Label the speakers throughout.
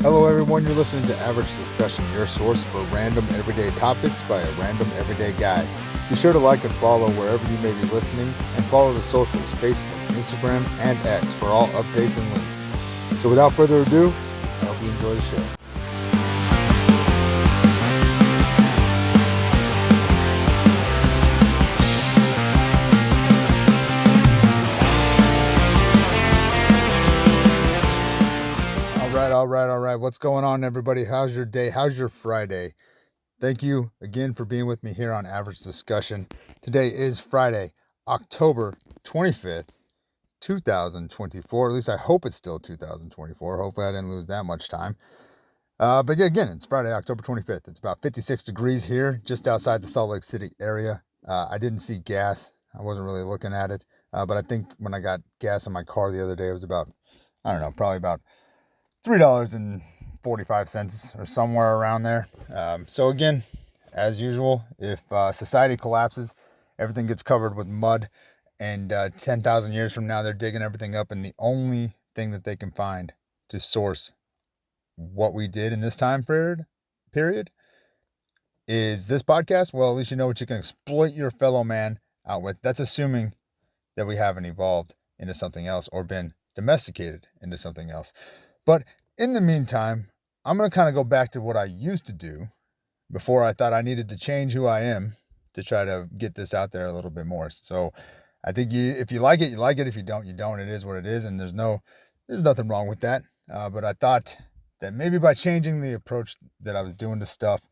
Speaker 1: Hello everyone, you're listening to Average Discussion, your source for random everyday topics by a random everyday guy. Be sure to like and follow wherever you may be listening, and follow the socials, Facebook, Instagram, and X for all updates and links. So without further ado, I hope you enjoy the show. All right. What's going on, everybody? How's your day? How's your Friday? Thank you again for being with me here on Average Discussion. Today is Friday, October 25th, 2024. At least I hope it's still 2024. Hopefully I didn't lose that much time. But yeah, again, it's Friday, October 25th. It's about 56 degrees here, just outside the Salt Lake City area. I didn't see gas. I wasn't really looking at it. But I think when I got gas in my car the other day, it was about, probably about $3.45 or somewhere around there. So again, as usual, if society collapses, everything gets covered with mud, and 10,000 years from now, they're digging everything up, and the only thing that they can find to source what we did in this time period is this podcast. Well, at least you know what you can exploit your fellow man out with. That's assuming that we haven't evolved into something else or been domesticated into something else. But in the meantime, I'm going to kind of go back to what I used to do before I thought I needed to change who I am to try to get this out there a little bit more. So I think if you like it, you like it. If you don't, you don't. It is what it is. And there's nothing wrong with that. But I thought that maybe by changing the approach that I was doing to stuff,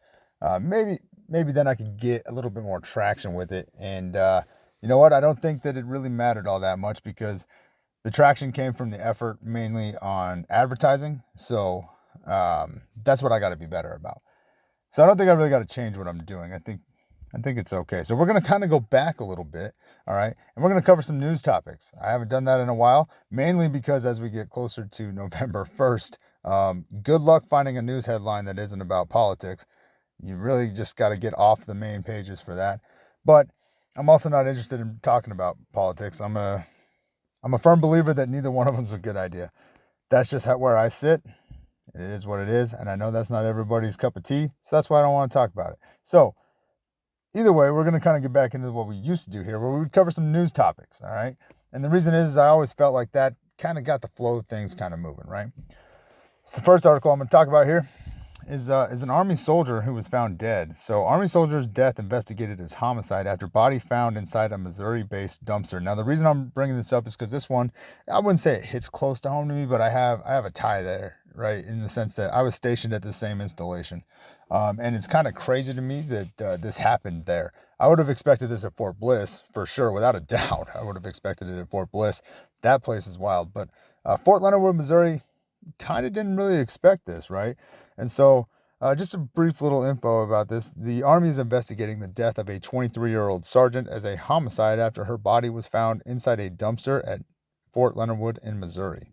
Speaker 1: maybe then I could get a little bit more traction with it. And you know what? I don't think that it really mattered all that much, because the traction came from the effort mainly on advertising. So that's what I got to be better about. So I don't think I really got to change what I'm doing. I think it's okay. So we're going to kind of go back a little bit. All right. And we're going to cover some news topics. I haven't done that in a while, mainly because as we get closer to November 1st, good luck finding a news headline that isn't about politics. You really just got to get off the main pages for that. But I'm also not interested in talking about politics. I'm a firm believer that neither one of them is a good idea. That's just where I sit. It is what it is. And I know that's not everybody's cup of tea. So that's why I don't want to talk about it. So either way, we're going to kind of get back into what we used to do here, where we would cover some news topics. All right. And the reason is I always felt like that kind of got the flow of things kind of moving, right? So the first article I'm going to talk about here is an Army soldier who was found dead. So Army soldier's death investigated as homicide after body found inside a Missouri-based dumpster. Now, the reason I'm bringing this up is because this one, I wouldn't say it hits close to home to me, but I have a tie there, right? In the sense that I was stationed at the same installation. And it's kind of crazy to me that this happened there. I would have expected this at Fort Bliss, for sure, without a doubt. I would have expected it at Fort Bliss. That place is wild. But Fort Leonard Wood, Missouri, kind of didn't really expect this, right? And so just a brief little info about this. The Army is investigating the death of a 23-year-old sergeant as a homicide after her body was found inside a dumpster at Fort Leonard Wood in Missouri.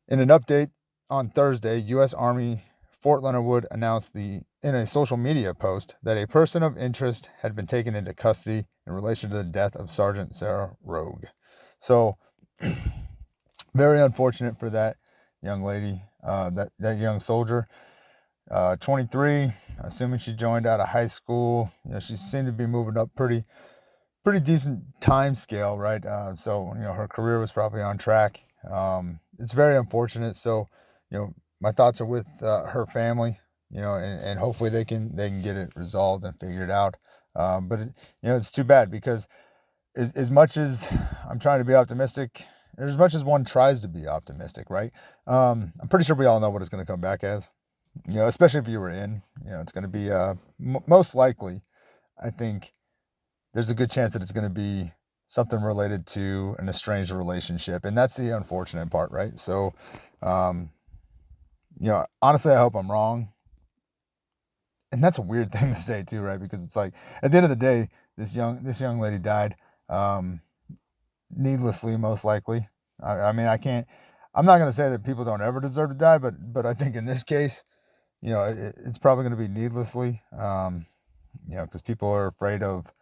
Speaker 1: In an update on Thursday, U.S. Army Fort Leonard Wood announced in a social media post that a person of interest had been taken into custody in relation to the death of Sergeant Sarah Rogue. So very unfortunate for that young lady, that young soldier, 23, assuming she joined out of high school. She seemed to be moving up pretty decent time scale, right? So her career was probably on track. It's very unfortunate. So my thoughts are with her family, and hopefully they can get it resolved and figured out. But it's too bad, because as much as I'm trying to be optimistic, or as much as one tries to be optimistic, right? I'm pretty sure we all know what it's going to come back as, especially if you were in, it's going to be, most likely, I think there's a good chance that it's going to be something related to an estranged relationship. And that's the unfortunate part, right? So, honestly, I hope I'm wrong. And that's a weird thing to say too, right? Because it's like, at the end of the day, this young lady died, needlessly, most likely. I'm not going to say that people don't ever deserve to die, but I think in this case, it's probably going to be needlessly, because people are afraid of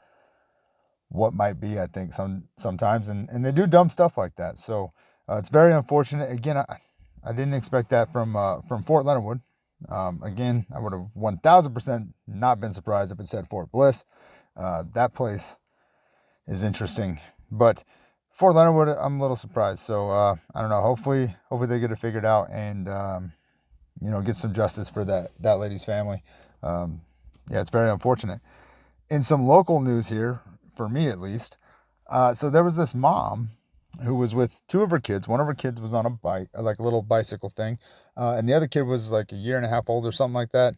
Speaker 1: what might be, I think, sometimes, and they do dumb stuff like that. So it's very unfortunate. Again, I didn't expect that from Fort Leonard Wood. Again, I would have 1000% not been surprised if it said Fort Bliss. That place is interesting, but Fort Leonard Wood, I'm a little surprised. So I don't know. Hopefully they get it figured out and get some justice for that lady's family. Yeah, it's very unfortunate. In some local news here, for me at least, so there was this mom who was with two of her kids. One of her kids was on a bike, like a little bicycle thing, and the other kid was like a year and a half old or something like that.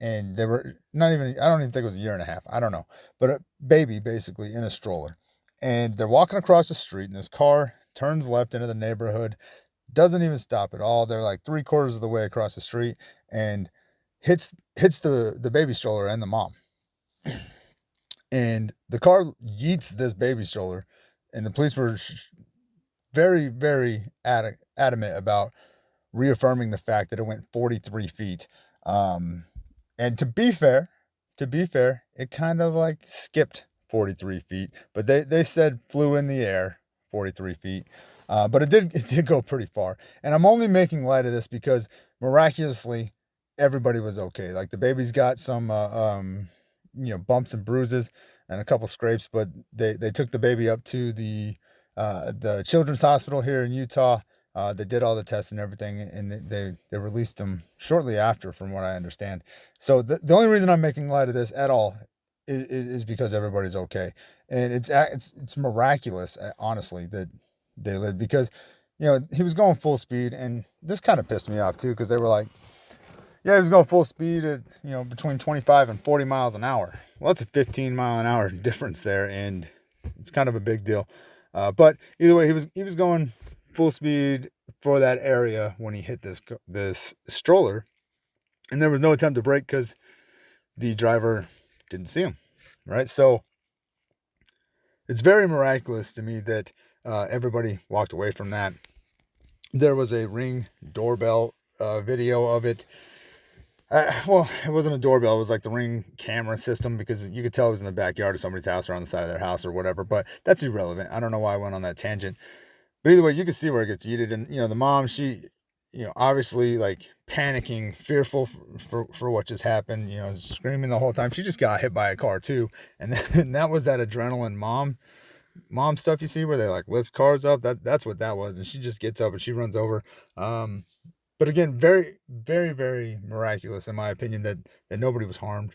Speaker 1: And they were not even, I don't even think it was a year and a half. I don't know. But a baby basically in a stroller. And they're walking across the street, and this car turns left into the neighborhood, doesn't even stop at all. They're like 3/4 of the way across the street and hits the baby stroller and the mom. And the car yeets this baby stroller, and the police were very, very adamant about reaffirming the fact that it went 43 feet. And to be fair, it kind of like skipped 43 feet, but they said flew in the air 43 feet. But it did go pretty far. And I'm only making light of this because miraculously everybody was okay. Like the baby's got some bumps and bruises and a couple scrapes, but they took the baby up to the children's hospital here in Utah. They did all the tests and everything, and they released him shortly after, from what I understand. So the only reason I'm making light of this at all is because everybody's okay, and it's miraculous, honestly, that they lived, because he was going full speed, and this kind of pissed me off too, because they were like, yeah, he was going full speed at between 25 and 40 miles an hour. Well, that's a 15-mile-an-hour difference there, and it's kind of a big deal. But either way, he was going full speed for that area when he hit this stroller, and there was no attempt to brake because the driver didn't see him, right? So it's very miraculous to me that everybody walked away from that. There was a Ring doorbell video of it. Well, it wasn't a doorbell. It was like the Ring camera system, because you could tell it was in the backyard of somebody's house or on the side of their house or whatever, but that's irrelevant. I don't know why I went on that tangent. But either way, you can see where it gets yeeted. And, the mom, she, obviously like panicking, fearful for what just happened, screaming the whole time. She just got hit by a car too. And that was that adrenaline mom stuff you see where they like lift cars up. That's what that was. And she just gets up and she runs over. But again, very, very, very miraculous, in my opinion, that nobody was harmed.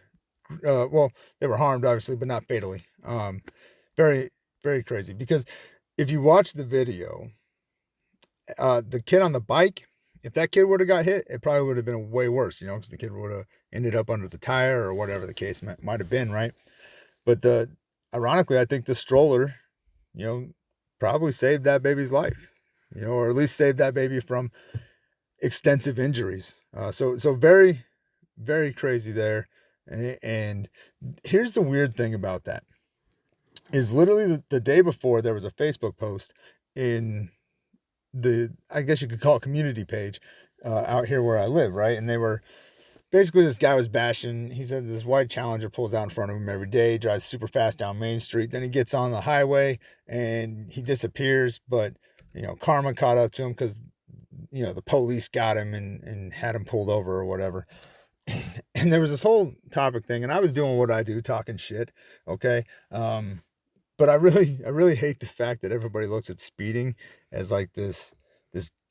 Speaker 1: Well, they were harmed, obviously, but not fatally. Very, very crazy. Because if you watch the video, the kid on the bike, if that kid would have got hit, it probably would have been way worse, because the kid would have ended up under the tire or whatever the case might have been, right? But ironically, I think the stroller, probably saved that baby's life, or at least saved that baby from extensive injuries. So very, very crazy there. And here's the weird thing about that is literally the day before, there was a Facebook post in I guess you could call it community page out here where I live, right? And they were basically, this guy was bashing. He said this white Challenger pulls out in front of him every day, drives super fast down Main Street. Then he gets on the highway and he disappears. But, karma caught up to him because, the police got him and had him pulled over or whatever. And there was this whole topic thing, and I was doing what I do, talking shit. Okay. But I really hate the fact that everybody looks at speeding as like this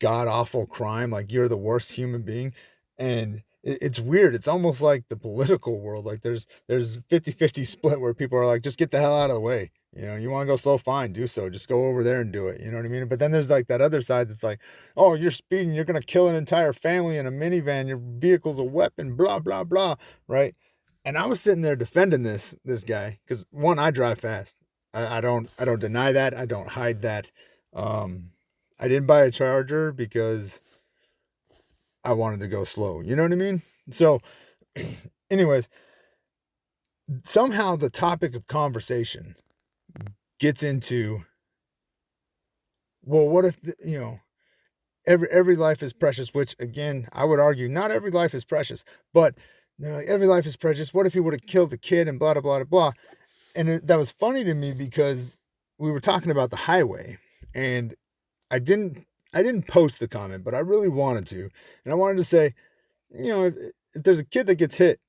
Speaker 1: god awful crime, like you're the worst human being. And it's weird. It's almost like the political world. Like there's 50-50 split where people are like, just get the hell out of the way. You want to go slow, fine, do so. Just go over there and do it. You know what I mean? But then there's like that other side that's like, oh, you're speeding, you're going to kill an entire family in a minivan. Your vehicle's a weapon, blah, blah, blah. Right. And I was sitting there defending this guy because, one, I drive fast. I don't deny that. I don't hide that. I didn't buy a Charger because I wanted to go slow. You know what I mean? So anyways, somehow the topic of conversation gets into, well, what if, every life is precious, which again, I would argue not every life is precious, but they're like, every life is precious. What if he would have killed the kid and blah, blah, blah, blah. And that was funny to me because we were talking about the highway, and I I didn't post the comment, but I really wanted to. And I wanted to say, if there's a kid that gets hit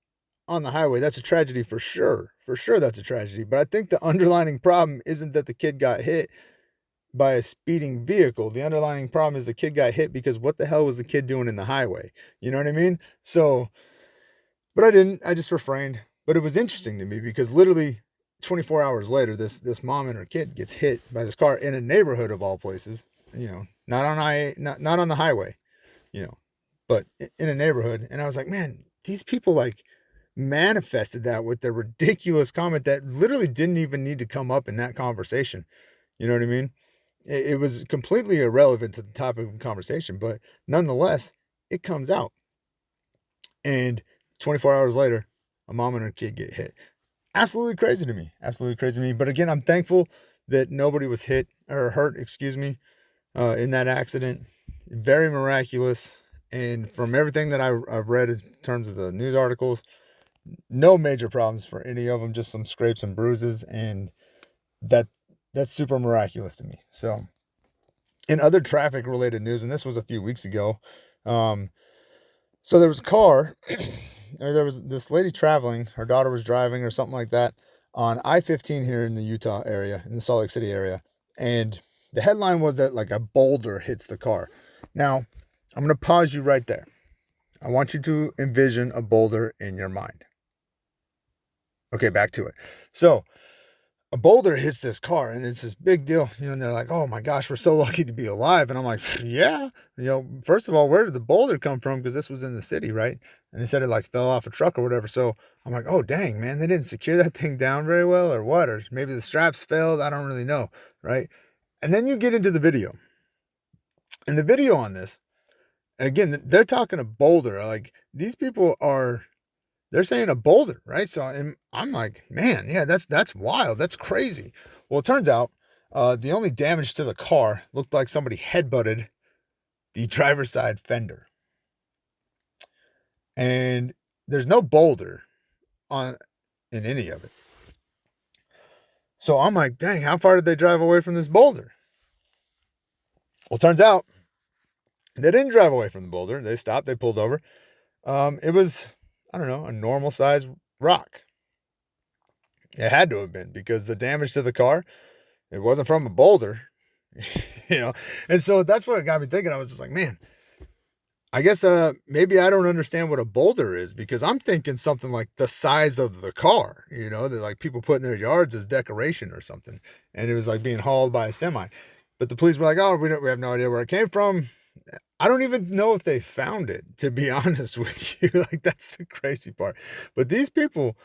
Speaker 1: on the highway, that's a tragedy for sure. For sure, that's a tragedy. But I think the underlying problem isn't that the kid got hit by a speeding vehicle. The underlying problem is the kid got hit because what the hell was the kid doing in the highway? You know what I mean? So, but I didn't. I just refrained. But it was interesting to me because literally 24 hours later, this mom and her kid gets hit by this car in a neighborhood of all places. Not on the highway. But in a neighborhood. And I was like, man, these people like manifested that with their ridiculous comment that literally didn't even need to come up in that conversation. You know what I mean? It was completely irrelevant to the topic of conversation, but nonetheless, it comes out. And 24 hours later, a mom and her kid get hit. Absolutely crazy to me. Absolutely crazy to me. But again, I'm thankful that nobody was hit or hurt, in that accident. Very miraculous. And from everything that I've read in terms of the news articles, no major problems for any of them, just some scrapes and bruises. And that's super miraculous to me. So in other traffic related news, and this was a few weeks ago, so there was a car, or there was this lady traveling, her daughter was driving or something like that on I-15 here in the Utah area, in the Salt Lake City area. And the headline was that like a boulder hits the car. Now, I'm going to pause you right there. I want you to envision a boulder in your mind. Okay, back to it. So a boulder hits this car and it's this big deal, and they're like, oh my gosh, we're so lucky to be alive. And I'm like, yeah, first of all, where did the boulder come from? Because this was in the city, right? And they said it like fell off a truck or whatever. So I'm like, oh dang, man, they didn't secure that thing down very well or what? Or maybe the straps failed. I don't really know, right? And then you get into the video. And the video on this, again, they're talking a boulder. Like these people they're saying a boulder, right? So I'm like, man, yeah, that's wild. That's crazy. Well, it turns out the only damage to the car looked like somebody headbutted the driver's side fender. And there's no boulder in any of it. So I'm like, dang, how far did they drive away from this boulder? Well, it turns out they didn't drive away from the boulder. They stopped, they pulled over. It was, I don't know, a normal size rock. It had to have been because the damage to the car, it wasn't from a boulder, And so that's what it got me thinking. I was just like, man, I guess maybe I don't understand what a boulder is because I'm thinking something like the size of the car, that like people put in their yards as decoration or something. And it was like being hauled by a semi. But the police were like, oh, we have no idea where it came from. I don't even know if they found it, to be honest with you. Like, that's the crazy part. But these people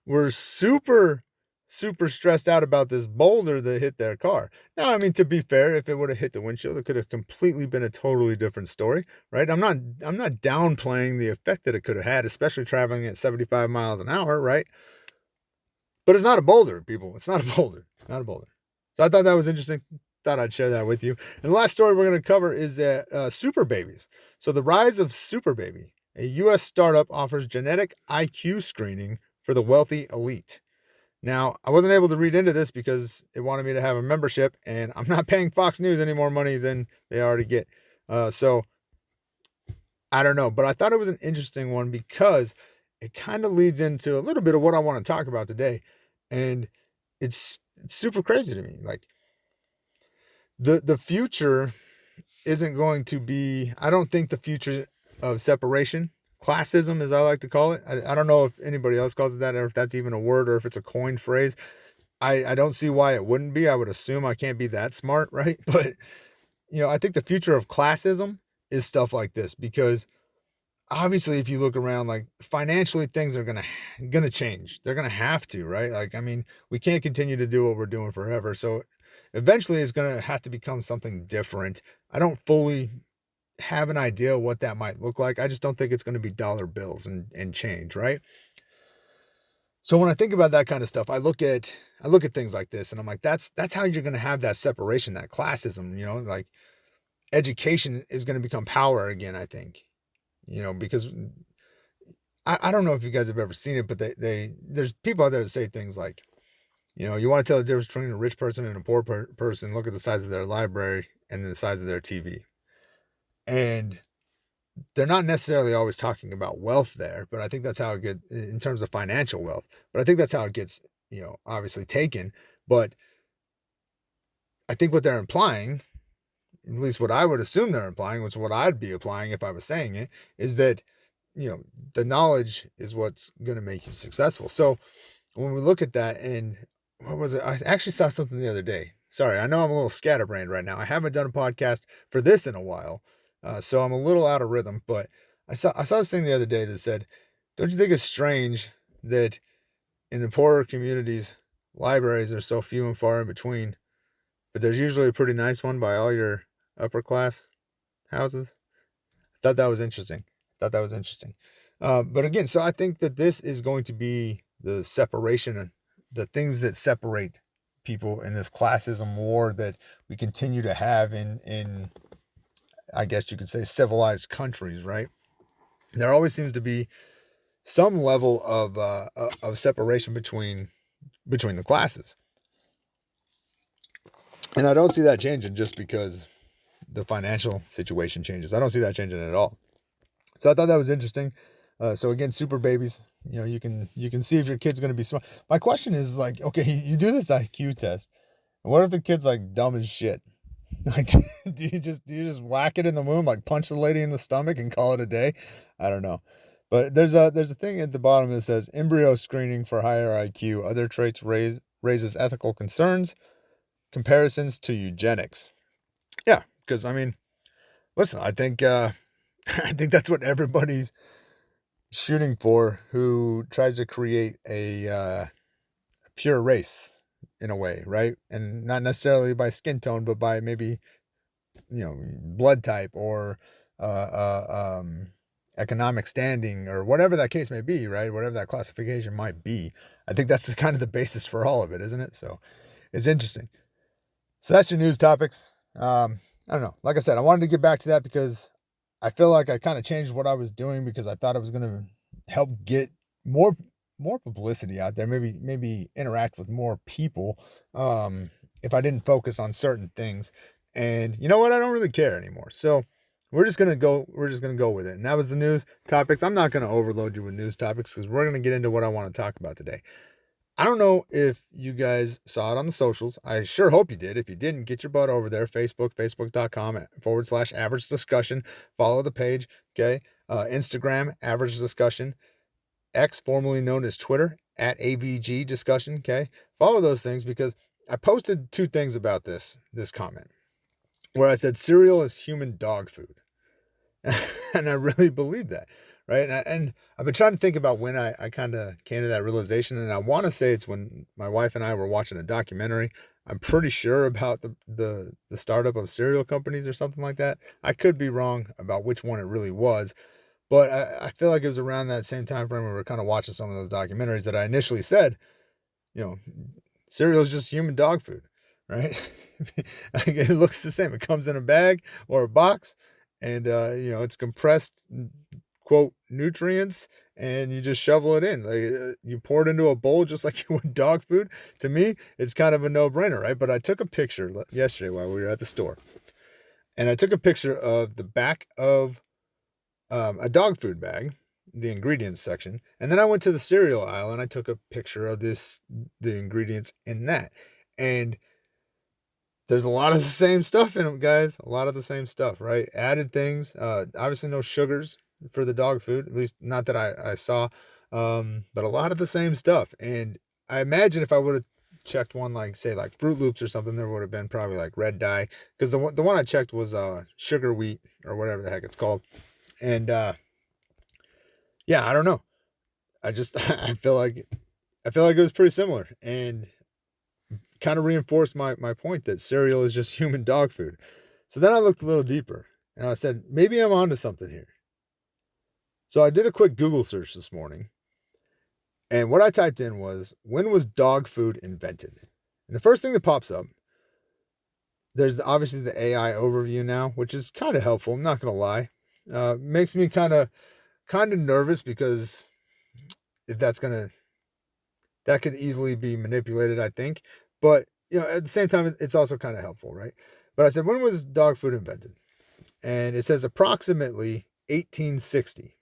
Speaker 1: were super, super stressed out about this boulder that hit their car. Now, I mean, to be fair, if it would have hit the windshield, it could have completely been a totally different story, right? I'm not downplaying the effect that it could have had, especially traveling at 75 miles an hour, right? But it's not a boulder, people. It's not a boulder. Not a boulder. So I thought that was interesting. Thought I'd share that with you. And the last story we're going to cover is super babies. So the rise of super baby. A U.S. startup offers genetic IQ screening for the wealthy elite. Now, I wasn't able to read into this because it wanted me to have a membership, and I'm not paying Fox News any more money than they already get. So I don't know, but I thought it was an interesting one because it kind of leads into a little bit of what I want to talk about today. And it's super crazy to me. Like, the future isn't going to be, I don't think the future of separation, classism as I like to call it. I don't know if anybody else calls it that or if that's even a word or if it's a coined phrase. I don't see why it wouldn't be. I would assume I can't be that smart, right? But, I think the future of classism is stuff like this because obviously if you look around, like financially things are gonna change. They're gonna have to, right? Like, I mean, we can't continue to do what we're doing forever. So eventually it's going to have to become something different. I don't fully have an idea what that might look like. I just don't think it's going to be dollar bills and change, right? So when I think about that kind of stuff, I look at things like this and I'm like, that's how you're going to have that separation, that classism, like education is going to become power again, I think, because I don't know if you guys have ever seen it, but there's people out there that say things like, you want to tell the difference between a rich person and a poor person, look at the size of their library and the size of their TV. And they're not necessarily always talking about wealth there, but I think that's how it gets in terms of financial wealth. But I think that's how it gets, obviously taken. But I think what they're implying, at least what I would assume they're implying, which is what I'd be applying if I was saying it, is that, the knowledge is what's going to make you successful. So when we look at that, and what was it? I actually saw something the other day. Sorry, I know I'm a little scatterbrained right now. I haven't done a podcast for this in a while, so I'm a little out of rhythm. But I saw this thing the other day that said, "Don't you think it's strange that in the poorer communities, libraries are so few and far in between, but there's usually a pretty nice one by all your upper class houses?" I thought that was interesting. But again, so I think that this is going to be the separation and the things that separate people in this classism war that we continue to have in I guess you could say civilized countries, right? There always seems to be some level of separation between the classes, and I don't see that changing just because the financial situation changes. I don't see that changing at all. So I thought that was interesting. So again, super babies, you can see if your kid's going to be smart. My question is like, okay, you do this IQ test. What if the kid's like dumb as shit? Like, do you just whack it in the womb, like punch the lady in the stomach and call it a day? I don't know. But there's a thing at the bottom that says embryo screening for higher IQ. Other traits raises ethical concerns. Comparisons to eugenics. Yeah, because I mean, listen, I think I think that's what everybody's shooting for who tries to create a pure race in a way, right? And not necessarily by skin tone, but by maybe blood type or economic standing or whatever that case may be, right? Whatever that classification might be. I think that's kind of the basis for all of it, isn't it? So it's interesting. So that's your news topics. I don't know. Like I said, I wanted to get back to that because I feel like I kind of changed what I was doing because I thought it was going to help get more publicity out there, maybe interact with more people if I didn't focus on certain things. And you know what? I don't really care anymore. So we're just gonna go with it. And that was the news topics. I'm not gonna overload you with news topics because we're gonna get into what I want to talk about today. I don't know if you guys saw it on the socials. I sure hope you did. If you didn't, get your butt over there. Facebook.com/average discussion. Follow the page. Okay. Instagram, average discussion. X, formerly known as Twitter, @AVG discussion. Okay. Follow those things because I posted 2 things about this comment where I said cereal is human dog food. And I really believe that. Right. And I've been trying to think about when I kind of came to that realization. And I want to say it's when my wife and I were watching a documentary. I'm pretty sure about the startup of cereal companies or something like that. I could be wrong about which one it really was. But I feel like it was around that same time frame when we were kind of watching some of those documentaries that I initially said, cereal is just human dog food, right? It looks the same. It comes in a bag or a box, and it's compressed, quote, nutrients, and you just shovel it in. Like you pour it into a bowl just like you would dog food. To me, it's kind of a no-brainer, right? But I took a picture yesterday while we were at the store, and I took a picture of the back of a dog food bag, the ingredients section, and then I went to the cereal aisle and I took a picture of the ingredients in that, and there's a lot of the same stuff in them, guys. A lot of the same stuff, right? Added things. Obviously no sugars for the dog food, at least not that I saw, but a lot of the same stuff. And I imagine if I would have checked one like say like Fruit Loops or something, there would have been probably like red dye, because the one I checked was sugar wheat or whatever the heck it's called. And yeah, I don't know. I just I feel like it was pretty similar and kind of reinforced my point that cereal is just human dog food. So then I looked a little deeper and I said, maybe I'm onto something here. So I did a quick Google search this morning, and what I typed in was, when was dog food invented? And the first thing that pops up, there's obviously the AI overview now, which is kind of helpful. I'm not going to lie. Makes me kind of nervous because if that could easily be manipulated, I think. But, at the same time, it's also kind of helpful, right? But I said, when was dog food invented? and it says approximately 1860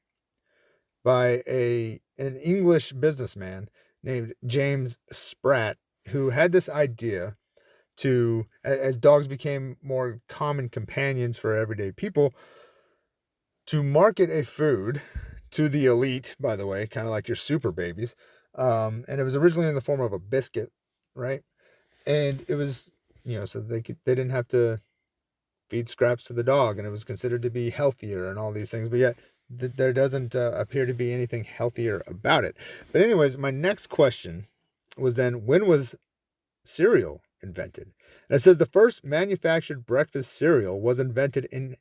Speaker 1: by an English businessman named James Spratt, who had this idea to, as dogs became more common companions for everyday people, to market a food to the elite, by the way, kind of like your super babies. And it was originally in the form of a biscuit, right? And it was, so they didn't have to feed scraps to the dog, and it was considered to be healthier and all these things. But yet there doesn't appear to be anything healthier about it. But anyways, my next question was then, when was cereal invented? And it says the first manufactured breakfast cereal was invented in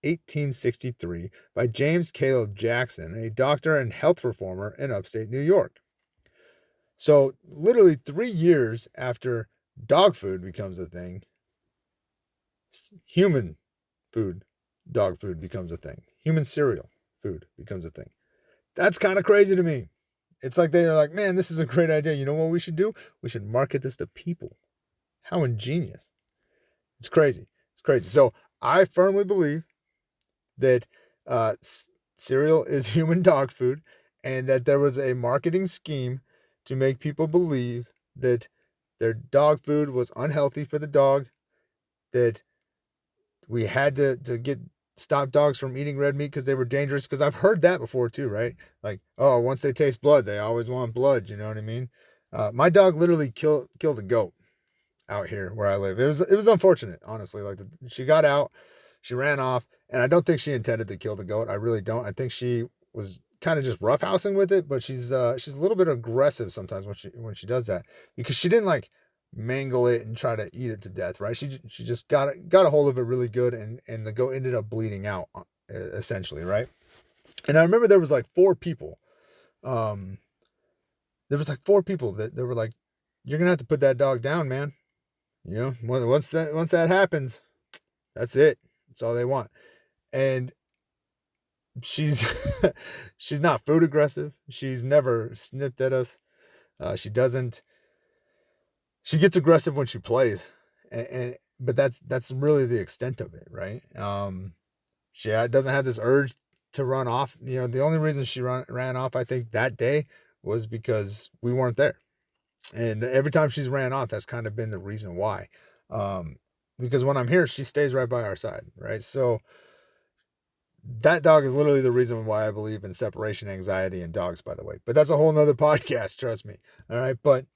Speaker 1: 1863 by James Caleb Jackson, a doctor and health reformer in upstate New York. So literally 3 years after dog food becomes a thing, human food, dog food becomes a thing. Human cereal food becomes a thing. That's kind of crazy to me. It's like they're like, man, this is a great idea. You know what we should do? We should market this to people. How ingenious. It's crazy. It's crazy. So I firmly believe that cereal is human dog food, and that there was a marketing scheme to make people believe that their dog food was unhealthy for the dog, that we had to stop dogs from eating red meat because they were dangerous. Because I've heard that before too, right? Like, oh, once they taste blood, they always want blood. You know what I mean? My dog literally killed a goat out here where I live. It was unfortunate, honestly. Like, she got out, she ran off, and I don't think she intended to kill the goat. I really don't. I think she was kind of just roughhousing with it, but she's a little bit aggressive sometimes when she does that, because she didn't like mangle it and try to eat it to death, right? She just got a hold of it really good, and the goat ended up bleeding out, essentially, right? And I remember there was like 4 people. There was like 4 people that were like, "You're gonna have to put that dog down, man. Once that happens, that's it. That's all they want." And she's she's not food aggressive. She's never snipped at us. She doesn't. She gets aggressive when she plays, but that's really the extent of it, right? She doesn't have this urge to run off. The only reason she ran off, I think, that day was because we weren't there. And every time she's ran off, that's kind of been the reason why. Because when I'm here, she stays right by our side, right? So that dog is literally the reason why I believe in separation anxiety in dogs, by the way. But that's a whole nother podcast, trust me. All right. But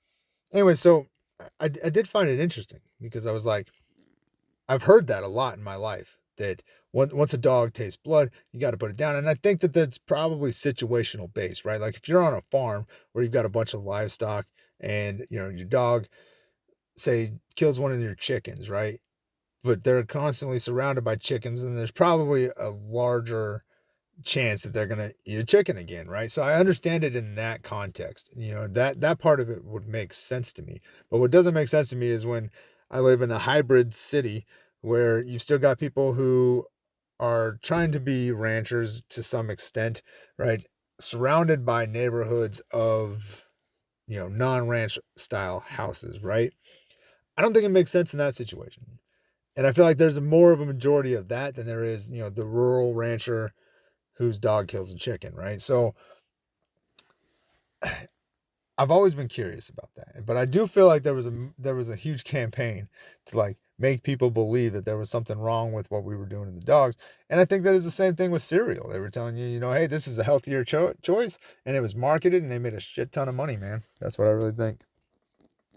Speaker 1: anyway, so I did find it interesting, because I was like, I've heard that a lot in my life, that once a dog tastes blood, you got to put it down. And I think that that's probably situational based, right? Like if you're on a farm where you've got a bunch of livestock, and your dog, say, kills one of your chickens, right? But they're constantly surrounded by chickens, and there's probably a larger chance that they're going to eat a chicken again, right? So I understand it in that context. That part of it would make sense to me. But what doesn't make sense to me is when I live in a hybrid city where you've still got people who are trying to be ranchers to some extent, right? Surrounded by neighborhoods of non-ranch style houses, right? I don't think it makes sense in that situation. And I feel like there's more of a majority of that than there is, the rural rancher whose dog kills a chicken, right? So I've always been curious about that. But I do feel like there was a huge campaign to like make people believe that there was something wrong with what we were doing to the dogs. And I think that is the same thing with cereal. They were telling you, hey, this is a healthier choice, and it was marketed, and they made a shit ton of money, man. That's what I really think.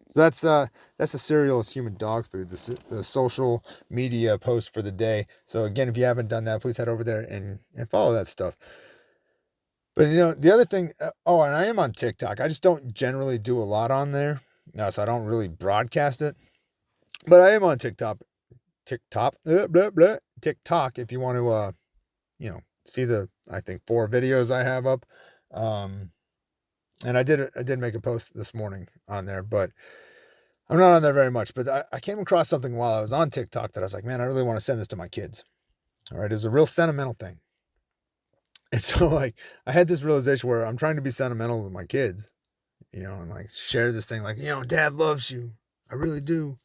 Speaker 1: So that's the cereal is human dog food, the social media post for the day. So again, if you haven't done that, please head over there and follow that stuff. But the other thing, and I am on TikTok. I just don't generally do a lot on there, so I don't really broadcast it. But I am on TikTok. TikTok. If you want to, see the, I think, 4 videos I have up. And I did make a post this morning on there, but I'm not on there very much. But I came across something while I was on TikTok that I was like, man, I really want to send this to my kids. All right. It was a real sentimental thing. And so like, I had this realization where I'm trying to be sentimental with my kids, and like share this thing, like, Dad loves you. I really do.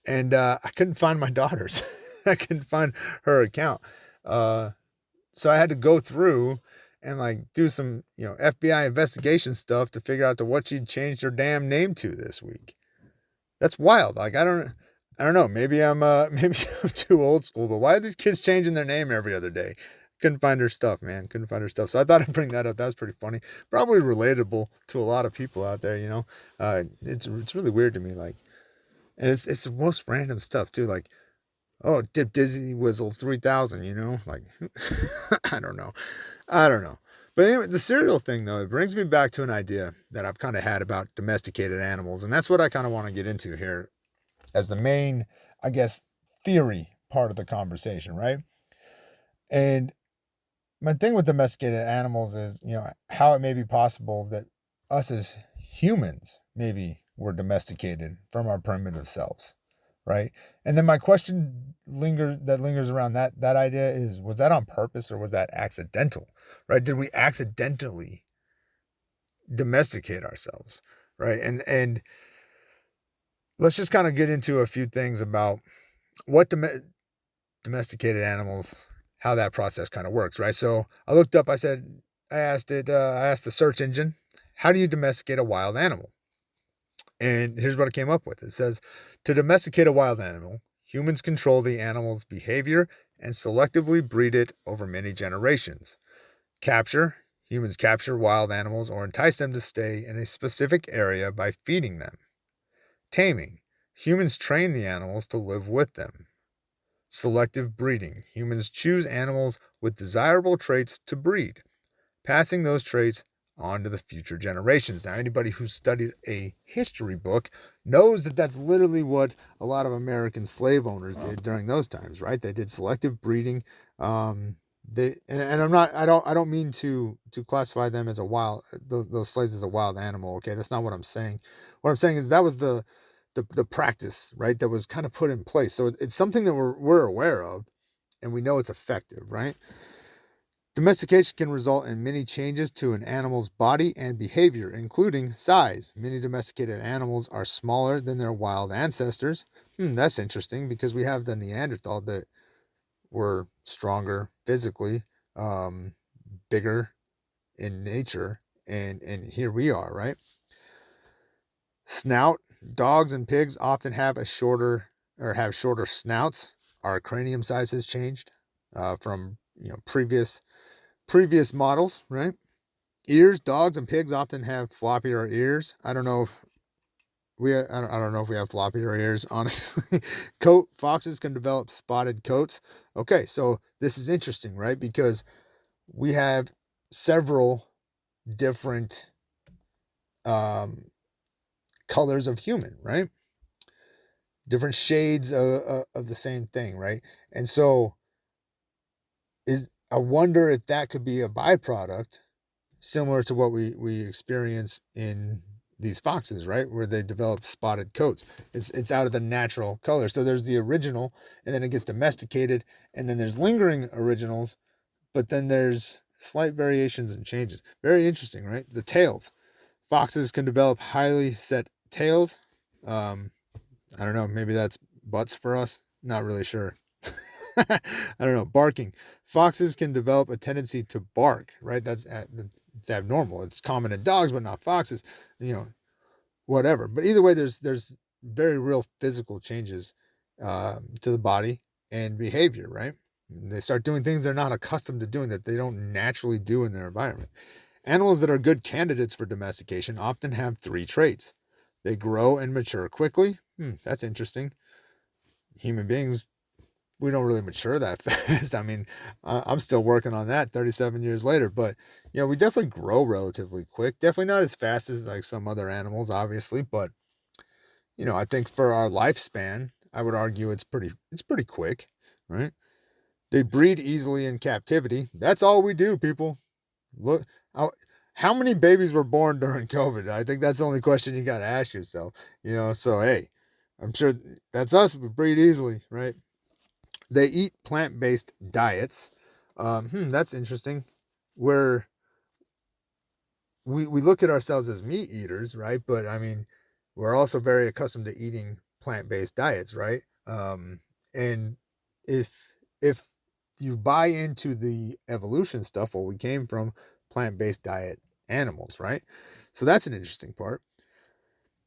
Speaker 1: And I couldn't find my daughters. I couldn't find her account. So I had to go through and like do some, FBI investigation stuff to figure out to what she'd changed her damn name to this week. That's wild. Like I don't know. Maybe I'm maybe I'm too old school, but why are these kids changing their name every other day? Couldn't find her stuff, man. Couldn't find her stuff. So I thought I'd bring that up. That was pretty funny. Probably relatable to a lot of people out there, It's really weird to me, like, and it's the most random stuff too. Like, oh, dip Dizzy Whistle 3000, like I don't know. I don't know. But anyway, the cereal thing, though, it brings me back to an idea that I've kind of had about domesticated animals. And that's what I kind of want to get into here as the main, I guess, theory part of the conversation, right? And my thing with domesticated animals is, how it may be possible that us as humans maybe were domesticated from our primitive selves, right? And then my question lingers around that idea is, was that on purpose or was that accidental, right? Did we accidentally domesticate ourselves, right? And let's just kind of get into a few things about what domesticated animals, how that process kind of works, right? So I looked up, I asked the search engine, how do you domesticate a wild animal? And here's what it came up with. It says, to domesticate a wild animal, humans control the animal's behavior and selectively breed it over many generations. Capture, humans capture wild animals or entice them to stay in a specific area by feeding them. Taming, humans train the animals to live with them. Selective breeding, humans choose animals with desirable traits to breed, passing those traits on to the future generations. Now, anybody who's studied a history book knows that that's literally what a lot of American slave owners did during those times, right? They did selective breeding. And I don't mean to classify them as those slaves as a wild animal. Okay, that's not what I'm saying. What I'm saying is that was the practice, right? That was kind of put in place. So it's something that we're aware of, and we know it's effective, right? Domestication can result in many changes to an animal's body and behavior, including size. Many domesticated animals are smaller than their wild ancestors. That's interesting because we have the Neanderthal that were stronger physically, bigger in nature, and here we are, right? Snout. Dogs and pigs often have shorter snouts. Our cranium size has changed from previous models, right? Ears. Dogs and pigs often have floppier ears. I don't know if we have floppier ears, honestly. Coat. Foxes can develop spotted coats. Okay, so this is interesting, right? Because we have several different colors of human, right? Different shades of the same thing, right? And so I wonder if that could be a byproduct similar to what we experience in these foxes, right? Where they develop spotted coats. It's out of the natural color. So there's the original, and then it gets domesticated, and then there's lingering originals, but then there's slight variations and changes. Very interesting, right? The tails. Foxes can develop highly set tails. I don't know. Maybe that's butts for us. Not really sure. I don't know. Barking. Foxes can develop a tendency to bark, right? It's abnormal. It's common in dogs, but not foxes. Whatever. But either way, there's very real physical changes to the body and behavior, right? They start doing things they're not accustomed to doing, that they don't naturally do in their environment. Animals that are good candidates for domestication often have 3 traits. They grow and mature quickly. That's interesting. Human beings, we don't really mature that fast. I mean, I'm still working on that 37 years later, but we definitely grow relatively quick. Definitely not as fast as like some other animals, obviously, but I think for our lifespan, I would argue it's pretty quick, right? They breed easily in captivity. That's all we do, people. Look, how many babies were born during COVID? I think that's the only question you got to ask yourself. So hey, I'm sure that's us. We breed easily, right? They eat plant-based diets. That's interesting. Where we look at ourselves as meat eaters, right? But I mean, we're also very accustomed to eating plant-based diets, right? And if you buy into the evolution stuff, well, we came from plant-based diet animals, right? So that's an interesting part.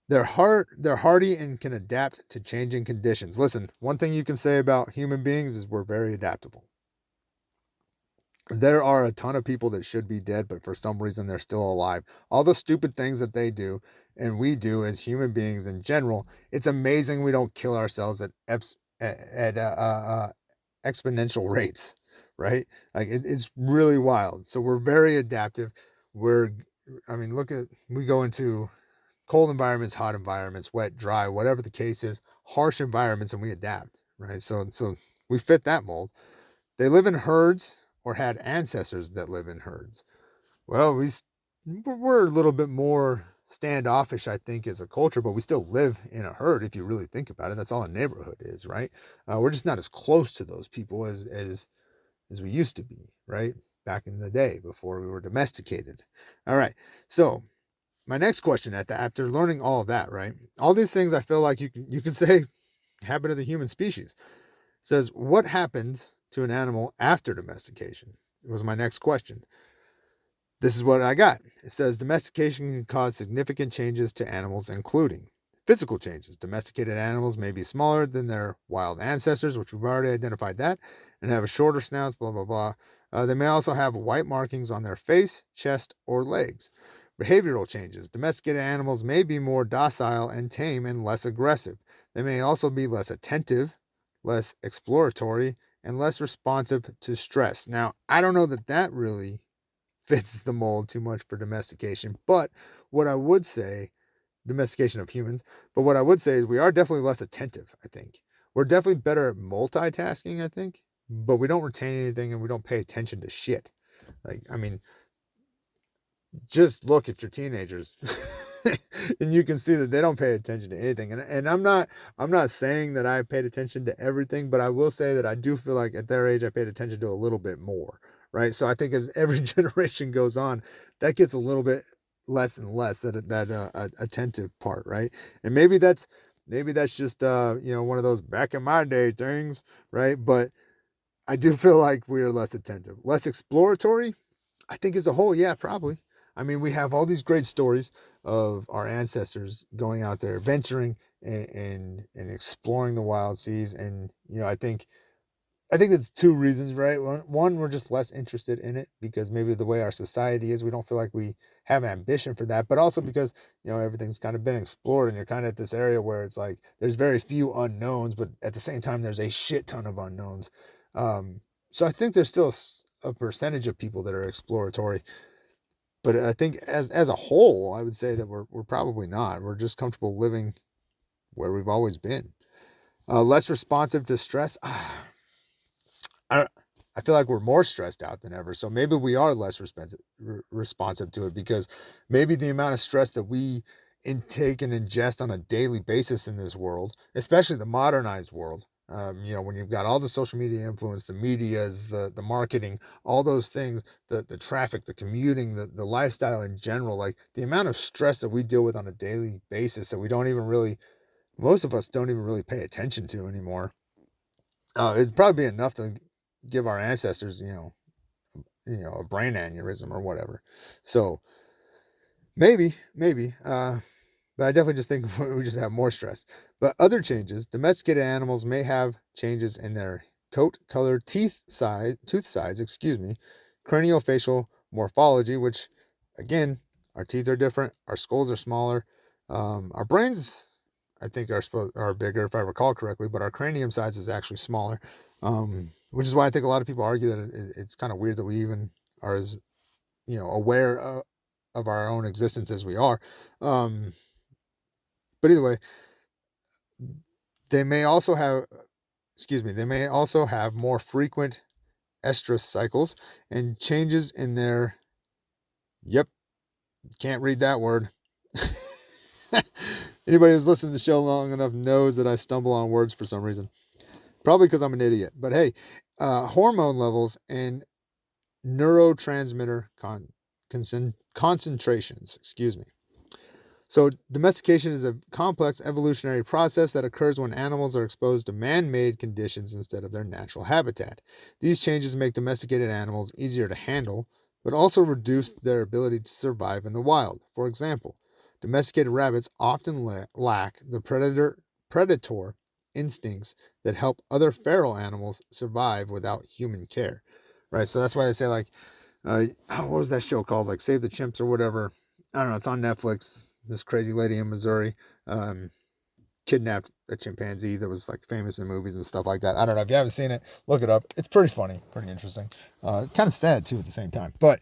Speaker 1: They're hardy and can adapt to changing conditions. Listen, one thing you can say about human beings is we're very adaptable. There are a ton of people that should be dead, but for some reason they're still alive. All the stupid things that they do and we do as human beings in general, it's amazing we don't kill ourselves at exponential rates, right? Like it's really wild. So we're very adaptive. I mean, we go into cold environments, hot environments, wet, dry, whatever the case is, harsh environments, and we adapt, right? So we fit that mold. They live in herds or had ancestors that live in herds. Well, we're a little bit more standoffish, I think, as a culture, but we still live in a herd. If you really think about it, that's all a neighborhood is, right? We're just not as close to those people as we used to be, right? Back in the day before we were domesticated. All right. So my next question after learning all of that, right? All these things I feel like you can say happen to the human species. It says, what happens to an animal after domestication? It was my next question. This is what I got. It says domestication can cause significant changes to animals, including physical changes. Domesticated animals may be smaller than their wild ancestors, which we've already identified that, and have a shorter snouts, blah, blah, blah. They may also have white markings on their face, chest, or legs. Behavioral changes. Domesticated animals may be more docile and tame and less aggressive. They may also be less attentive, less exploratory, and less responsive to stress. Now, I don't know that really fits the mold too much for domestication, but what I would say, domestication of humans, but what I would say is we are definitely less attentive, I think. We're definitely better at multitasking, I think, but we don't retain anything and we don't pay attention to shit. Like, I mean, just look at your teenagers and you can see that they don't pay attention to anything. And I'm not saying that I paid attention to everything, but I will say that I do feel like at their age I paid attention to a little bit more, right? So I think as every generation goes on, that gets a little bit less and less, that attentive part, right? And maybe that's just one of those back in my day things, right? But I do feel like we are less attentive, less exploratory. I think as a whole, yeah, probably. I mean, we have all these great stories of our ancestors going out there, venturing and exploring the wild seas. And, I think that's two reasons, right? One, we're just less interested in it because maybe the way our society is, we don't feel like we have ambition for that. But also because, everything's kind of been explored and you're kind of at this area where it's like there's very few unknowns, but at the same time, there's a shit ton of unknowns. So I think there's still a percentage of people that are exploratory. But I think as a whole, I would say that we're probably not. We're just comfortable living where we've always been. Less responsive to stress. I feel like we're more stressed out than ever. So maybe we are less responsive to it because maybe the amount of stress that we intake and ingest on a daily basis in this world, especially the modernized world, when you've got all the social media influence, the medias, the marketing, all those things, the traffic, the commuting, the lifestyle in general, like the amount of stress that we deal with on a daily basis that most of us don't even really pay attention to anymore. It'd probably be enough to give our ancestors, a brain aneurysm or whatever. So maybe, but I definitely just think we just have more stress. But other changes, domesticated animals may have changes in their coat color, tooth size, craniofacial morphology, which again, our teeth are different, our skulls are smaller, our brains, I think, are bigger if I recall correctly, but our cranium size is actually smaller, which is why I think a lot of people argue that it's kind of weird that we even are as aware of our own existence as we are. But either way, they may also have, they may also have more frequent estrus cycles and changes in their, yep, can't read that word. Anybody who's listened to the show long enough knows that I stumble on words for some reason. Probably because I'm an idiot. But hey, hormone levels and neurotransmitter concentrations, So domestication is a complex evolutionary process that occurs when animals are exposed to man-made conditions instead of their natural habitat. These changes make domesticated animals easier to handle, but also reduce their ability to survive in the wild. For example, domesticated rabbits often lack the predator instincts that help other feral animals survive without human care. Right? So that's why they say, like, what was that show called? Like Save the Chimps or whatever. I don't know. It's on Netflix. This crazy lady in Missouri kidnapped a chimpanzee that was like famous in movies and stuff like that. I don't know. If you haven't seen it, look it up. It's pretty funny, pretty interesting. Kind of sad too at the same time. But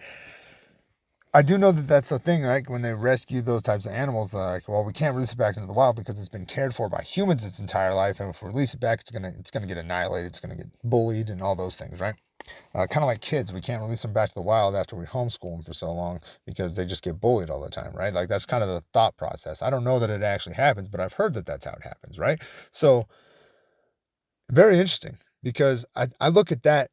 Speaker 1: I do know that that's the thing, right? When they rescue those types of animals, they're like, well, we can't release it back into the wild because it's been cared for by humans its entire life, and if we release it back, it's gonna get annihilated. It's gonna get bullied and all those things, right? Kind of like kids, we can't release them back to the wild after we homeschool them for so long because they just get bullied all the time, right? Like that's kind of the thought process. I don't know that it actually happens, but I've heard that that's how it happens, right? So very interesting because I look at that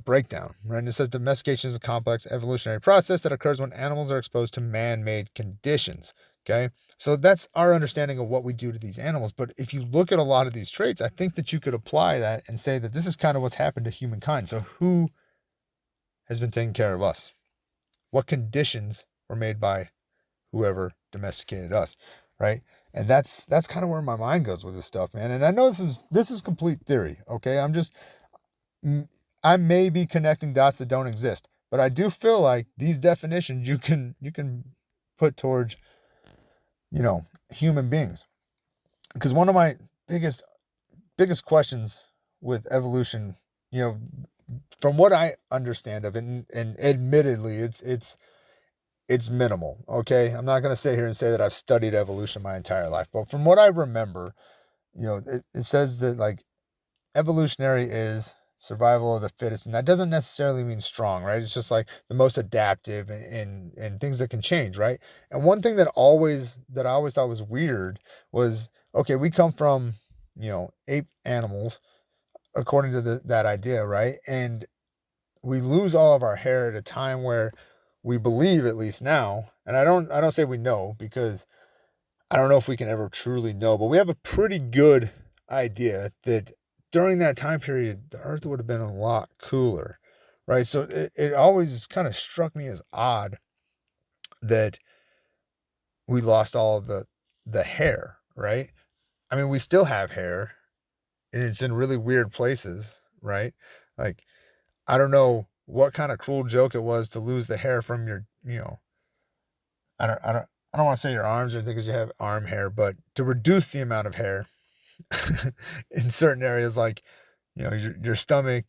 Speaker 1: breakdown, right? And it says domestication is a complex evolutionary process that occurs when animals are exposed to man-made conditions. Okay. So that's our understanding of what we do to these animals. But if you look at a lot of these traits, I think that you could apply that and say that this is kind of what's happened to humankind. So who has been taking care of us? What conditions were made by whoever domesticated us, right? And that's kind of where my mind goes with this stuff, man. And I know this is complete theory, okay? I may be connecting dots that don't exist, but I do feel like these definitions you can put towards, human beings. Because one of my biggest questions with evolution, from what I understand of it, and admittedly, it's minimal. Okay, I'm not going to sit here and say that I've studied evolution my entire life, but from what I remember, it says that like evolutionary is survival of the fittest, and that doesn't necessarily mean strong, right? It's just like the most adaptive and things that can change, right? And one thing that I always thought was weird was, okay, we come from ape animals according to that idea, right? And we lose all of our hair at a time where we believe, at least now, and I don't say we know because I don't know if we can ever truly know, but we have a pretty good idea that during that time period, the earth would have been a lot cooler, right? So it always kind of struck me as odd that we lost all of the hair, right? I mean, we still have hair and it's in really weird places, right? Like, I don't know what kind of cruel joke it was to lose the hair from your, I don't want to say your arms or anything because you have arm hair, but to reduce the amount of hair in certain areas, like, your stomach,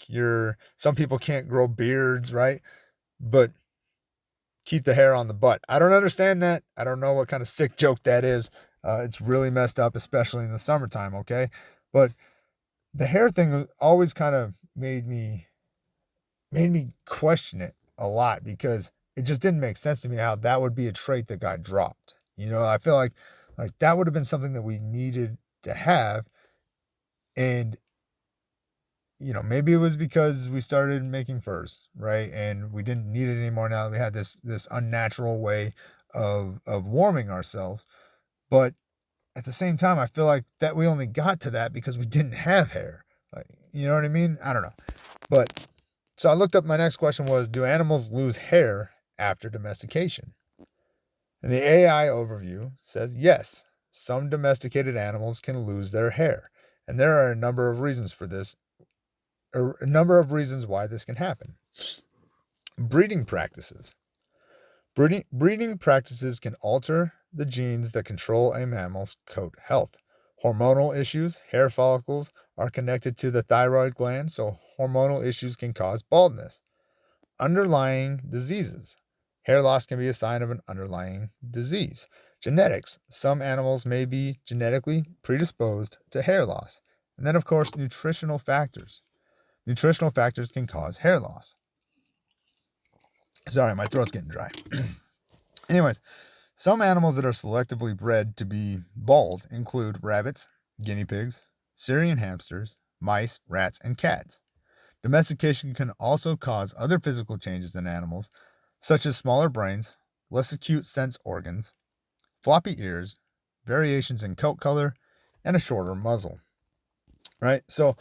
Speaker 1: some people can't grow beards, right? But keep the hair on the butt. I don't understand that. I don't know what kind of sick joke that is. It's really messed up, especially in the summertime. Okay. But the hair thing always kind of made me question it a lot because it just didn't make sense to me how that would be a trait that got dropped. I feel like that would have been something that we needed to have. And, maybe it was because we started making furs, right? And we didn't need it anymore now that we had this unnatural way of warming ourselves. But at the same time, I feel like that we only got to that because we didn't have hair. Like, you know what I mean? I don't know. But so I looked up, my next question was, do animals lose hair after domestication? And the AI overview says yes, some domesticated animals can lose their hair. And there are a number of reasons for this, or a number of reasons why this can happen. Breeding practices. Breeding practices can alter the genes that control a mammal's coat health. Hormonal issues, hair follicles, are connected to the thyroid gland, so hormonal issues can cause baldness. Underlying diseases. Hair loss can be a sign of an underlying disease. Genetics. Some animals may be genetically predisposed to hair loss. And then, of course, nutritional factors. Nutritional factors can cause hair loss. Sorry, my throat's getting dry. Anyways, some animals that are selectively bred to be bald include rabbits, guinea pigs, Syrian hamsters, mice, rats, and cats. Domestication can also cause other physical changes in animals, such as smaller brains, less acute sense organs, floppy ears, variations in coat color, and a shorter muzzle. Right? So,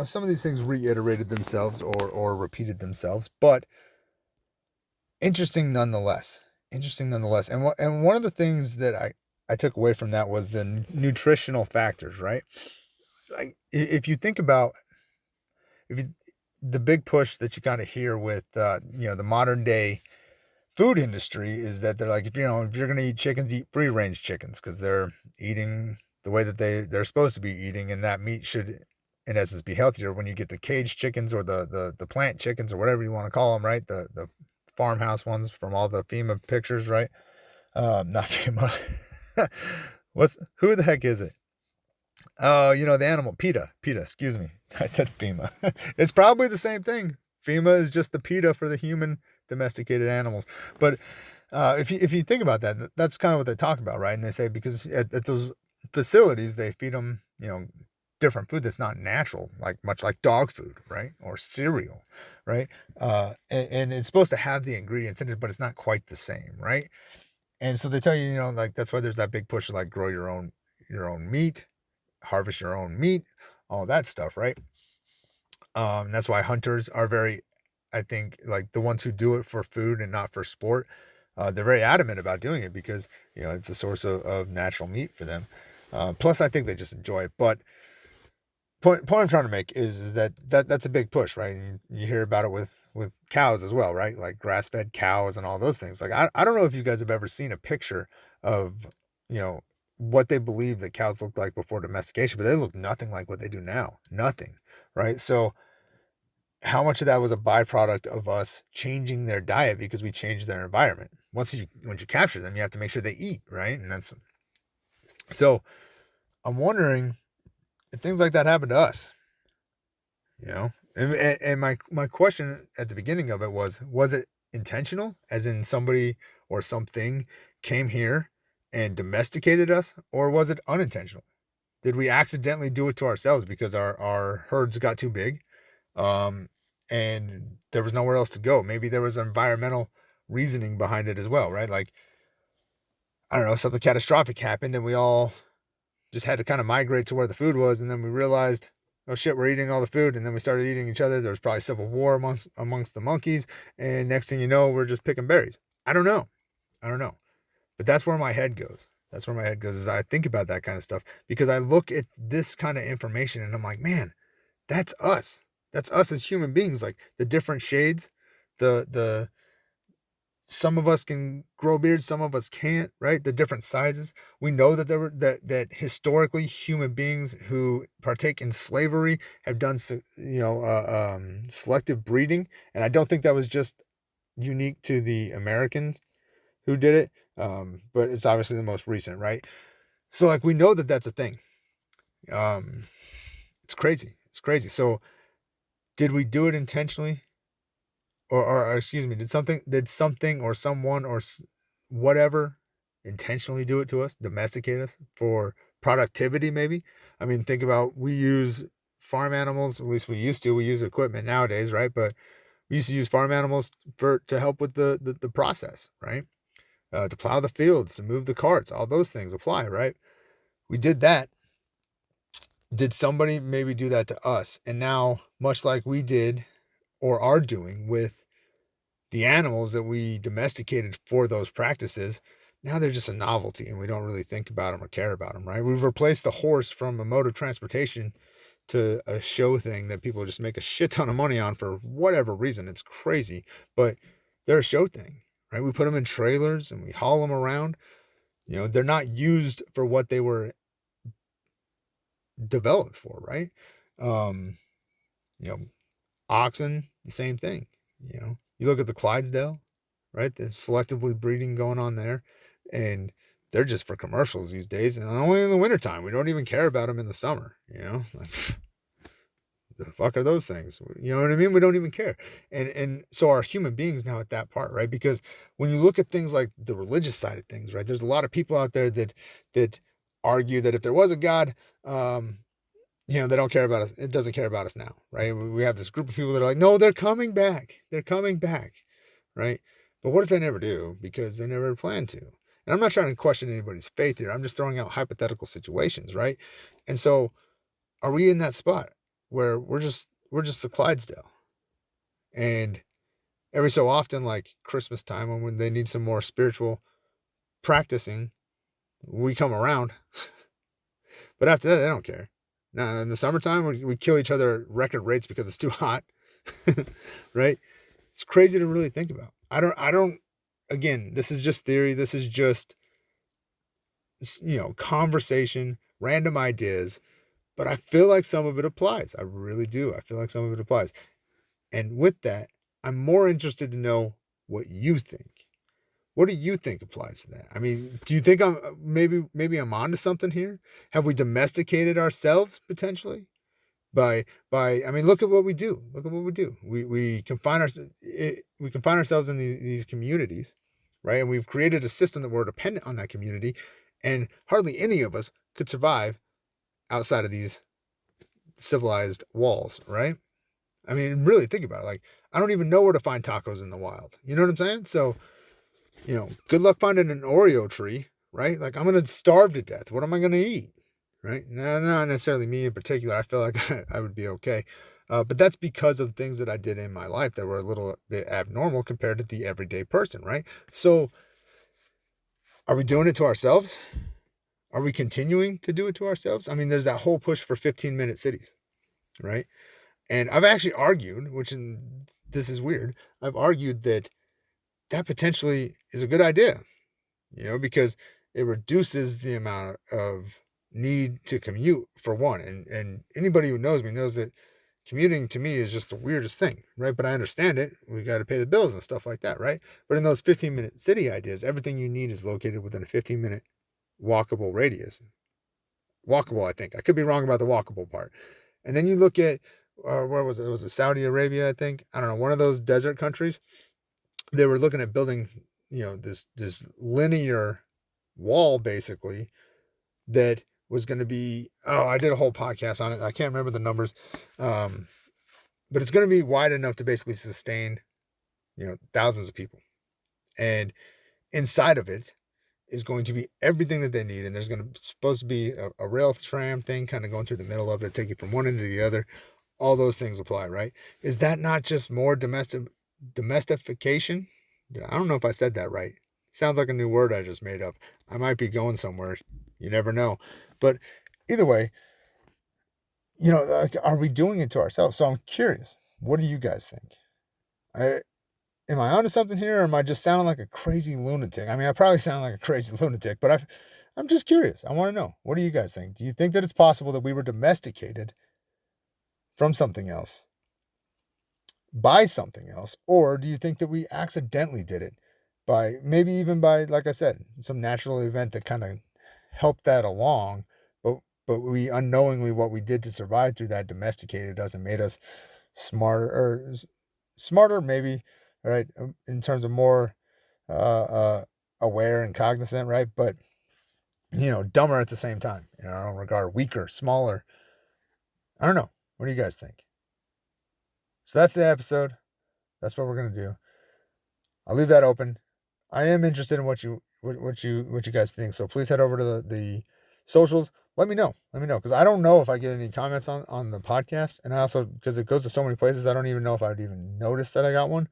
Speaker 1: some of these things reiterated themselves or repeated themselves, but interesting nonetheless. Interesting nonetheless. And one of the things that I took away from that was the nutritional factors, right? Like if you think about the big push that you kind of hear with the modern day food industry is that they're like, if you're going to eat chickens, eat free range chickens, because they're eating the way that they're supposed to be eating, and that meat should in essence be healthier. When you get the caged chickens or the plant chickens or whatever you want to call them, right? The farmhouse ones from all the FEMA pictures, right? Not FEMA. Who the heck is it? Oh, the animal PETA, excuse me. I said FEMA. It's probably the same thing. FEMA is just the PETA for the human domesticated animals. But if you think about that, that's kind of what they talk about, right? And they say because at those facilities they feed them, different food that's not natural, much like dog food, right, or cereal, right? And it's supposed to have the ingredients in it, but it's not quite the same, right? And so they tell you, that's why there's that big push to grow your own meat, harvest your own meat, all that stuff, right? That's why hunters are very, I think, the ones who do it for food and not for sport, they're very adamant about doing it because, it's a source of natural meat for them. Plus, I think they just enjoy it. But point I'm trying to make is that's a big push, right? And you hear about it with cows as well, right? Like grass-fed cows and all those things. I don't know if you guys have ever seen a picture of, what they believe that cows looked like before domestication, but they look nothing like what they do now. Nothing, right? So how much of that was a byproduct of us changing their diet because we changed their environment? Once you capture them, you have to make sure they eat, right? And that's so I'm wondering if things like that happen to us, and my question at the beginning of it was it intentional, as in somebody or something came here and domesticated us, or was it unintentional? Did we accidentally do it to ourselves because our herds got too big, and there was nowhere else to go? Maybe there was environmental reasoning behind it as well, right? I don't know, something catastrophic happened and we all just had to kind of migrate to where the food was, and then we realized, oh shit, we're eating all the food, and then we started eating each other. There was probably civil war amongst the monkeys, and next thing you know, we're just picking berries. I don't know. But that's where my head goes. As I think about that kind of stuff, because I look at this kind of information and I'm like, man, that's us. That's us as human beings. Like the different shades, the some of us can grow beards, some of us can't, right? The different sizes. We know that that historically human beings who partake in slavery have done selective breeding, and I don't think that was just unique to the Americans who did it, but it's obviously the most recent, right? So we know that that's a thing. It's crazy. So did we do it intentionally? Or excuse me, did something or someone or whatever intentionally do it to us, domesticate us for productivity maybe? I mean, think about, we use farm animals, at least we use equipment nowadays, right? But we used to use farm animals to help with the process, right? To plow the fields, to move the carts, all those things apply, right? We did that. Did somebody maybe do that to us? And now, much like we did or are doing with the animals that we domesticated for those practices, now they're just a novelty and we don't really think about them or care about them, right? We've replaced the horse from a mode of transportation to a show thing that people just make a shit ton of money on for whatever reason. It's crazy, but they're a show thing, right? We put them in trailers and we haul them around. They're not used for what they were developed for, right? Oxen, the same thing. You look at the Clydesdale, right? The selectively breeding going on there, and they're just for commercials these days, and only in the wintertime. We don't even care about them in the summer, the fuck are those things? You know what I mean? We don't even care. And so are human beings now at that part, right? Because when you look at things like the religious side of things, right? There's a lot of people out there that argue that if there was a God, they don't care about us. It doesn't care about us now, right? We have this group of people that are like, no, they're coming back. Right? But what if they never do? Because they never plan to. And I'm not trying to question anybody's faith here. I'm just throwing out hypothetical situations, right? And so are we in that spot where we're just the Clydesdale? And every so often, like Christmas time, when they need some more spiritual practicing, we come around. But after that, they don't care. Now, in the summertime, we kill each other at record rates because it's too hot, right? It's crazy to really think about. Again, this is just theory. This is just, conversation, random ideas, but I feel like some of it applies. I really do. I feel like some of it applies. And with that, I'm more interested to know what you think. What do you think applies to that? I mean, do you think maybe I'm onto something here? Have we domesticated ourselves potentially? I mean, look at what we do. Look at what we do. We confine ourselves in these communities, right? And we've created a system that we're dependent on that community, and hardly any of us could survive outside of these civilized walls, right? I mean, really think about it. Like, I don't even know where to find tacos in the wild. You know what I'm saying? So, good luck finding an Oreo tree, right? Like, I'm going to starve to death. What am I going to eat? Right? No, not necessarily me in particular. I feel like I would be okay. But that's because of things that I did in my life that were a little bit abnormal compared to the everyday person, right? So are we doing it to ourselves? Are we continuing to do it to ourselves? I mean, there's that whole push for 15-minute cities, right? And I've actually argued, this is weird, I've argued that potentially is a good idea, because it reduces the amount of need to commute for one. And anybody who knows me knows that commuting to me is just the weirdest thing, right? But I understand it. We got to pay the bills and stuff like that, right? But in those 15-minute city ideas, everything you need is located within a 15-minute walkable radius. Walkable, I think. I could be wrong about the walkable part. And then you look at, where was it? Was it Saudi Arabia, I think? I don't know, one of those desert countries. They were looking at building, this linear wall, basically, that was going to be, I did a whole podcast on it. I can't remember the numbers. But it's going to be wide enough to basically sustain, thousands of people. And inside of it is going to be everything that they need. And there's supposed to be a rail tram thing kind of going through the middle of it, take you from one end to the other. All those things apply, right? Is that not just more domestication? I don't know if I said that right. Sounds like a new word I just made up. I might be going somewhere. You never know. But either way, are we doing it to ourselves? So I'm curious. What do you guys think? Am I onto something here, or am I just sounding like a crazy lunatic? I mean, I probably sound like a crazy lunatic, but I'm just curious. I want to know. What do you guys think? Do you think that it's possible that we were domesticated from something else, by something else, or do you think that we accidentally did it maybe even by, like I said, some natural event that kind of helped that along, but we unknowingly, what we did to survive through that domesticated us and made us smarter maybe, right, in terms of more aware and cognizant, right, but dumber at the same time in our own regard, weaker, smaller. I don't know. What do you guys think? So that's the episode. That's what we're going to do. I'll leave that open. I am interested in what you guys think. So please head over to the socials. Let me know. Because I don't know if I get any comments on the podcast. And I also, because it goes to so many places, I don't even know if I would even notice that I got one.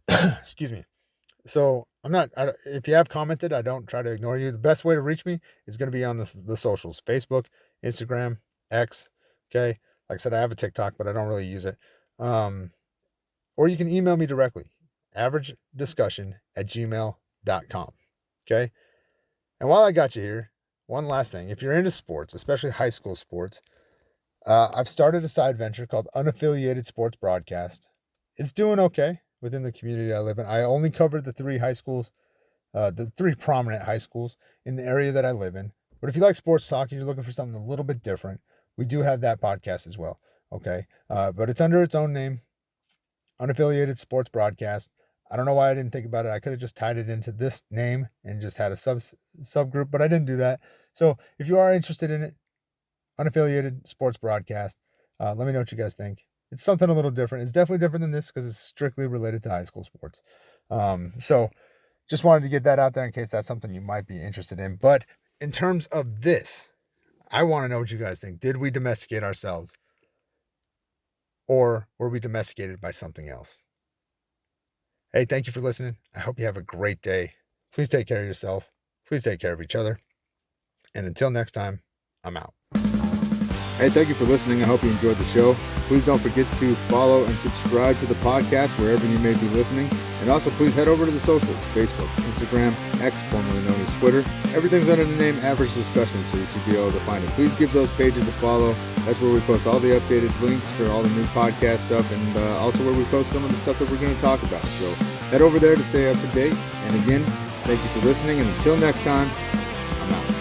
Speaker 1: Excuse me. So if you have commented, I don't try to ignore you. The best way to reach me is going to be on the socials: Facebook, Instagram, X. Okay. Like I said, I have a TikTok, but I don't really use it. Or you can email me directly, averagediscussion@gmail.com. Okay. And while I got you here, one last thing. If you're into sports, especially high school sports, I've started a side venture called Unaffiliated Sports Broadcast. It's doing okay within the community I live in. I only covered the three prominent high schools in the area that I live in. But if you like sports talk and you're looking for something a little bit different, we do have that podcast as well. Okay. But it's under its own name, Unaffiliated Sports Broadcast. I don't know why I didn't think about it. I could have just tied it into this name and just had a subgroup, but I didn't do that. So if you are interested in it, Unaffiliated Sports Broadcast, let me know what you guys think. It's something a little different. It's definitely different than this because it's strictly related to high school sports. So just wanted to get that out there in case that's something you might be interested in. But in terms of this, I want to know what you guys think. Did we domesticate ourselves? Or were we domesticated by something else? Hey, thank you for listening. I hope you have a great day. Please take care of yourself. Please take care of each other. And until next time, I'm out. Hey, thank you for listening. I hope you enjoyed the show. Please don't forget to follow and subscribe to the podcast wherever you may be listening. And also, please head over to the socials, Facebook, Instagram, X, formerly known as Twitter. Everything's under the name Average Discussion, so you should be able to find it. Please give those pages a follow. That's where we post all the updated links for all the new podcast stuff, and also where we post some of the stuff that we're going to talk about. So head over there to stay up to date. And again, thank you for listening, and until next time, I'm out.